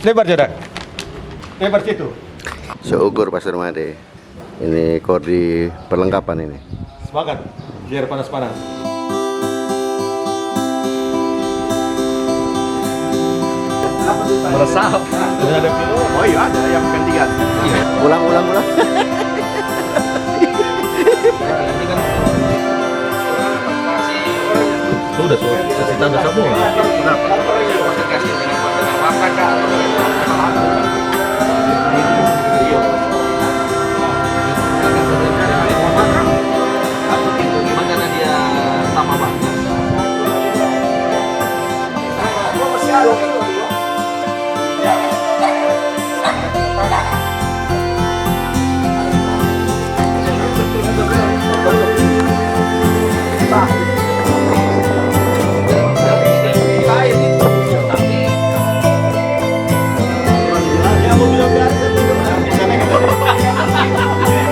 Lebar jarak. Lebar situ. Seukur Pak Surmade. Ini koordinasi perlengkapan ini. Semangat. Biar panas-panas. Meresap. Ada kilo. Oh iya ada yang gantian. Ulang. Sudah kita udah semua. Gimana dia sama banget?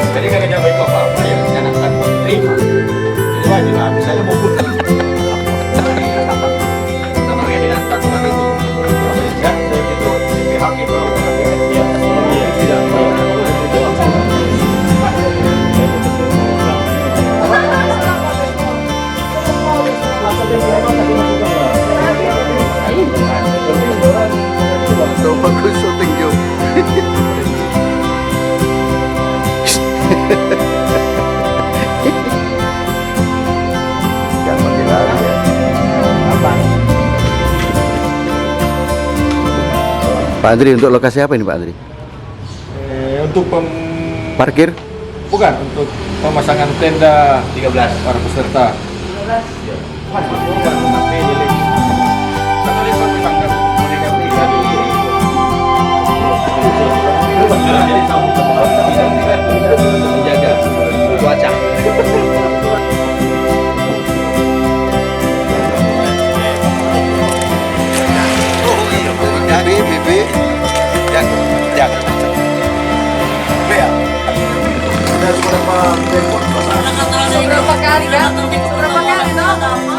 Jadi kan jangan baik apa-apa ya, jangan akan terima. Jadi wajib lah, misalnya mau putar. Sama kayak dengan tatuan itu. Ya, saya gitu pihak itu. Iya, tidak. So bagus syuting Jo. Jangan panggil lagi ya. Apa? Pak Andri, untuk lokasi apa ini Pak Andri? Untuk Parkir? bukan untuk pemasangan tenda 13 para peserta. 13. Bukan, tapi milik. Satu ekor dipangkas mereka tiga dulu. Jadi sambung ke bawah, Menjaga cuaca. Jadi Bibi jangan. Berapa kali kan? Berapa kali dong?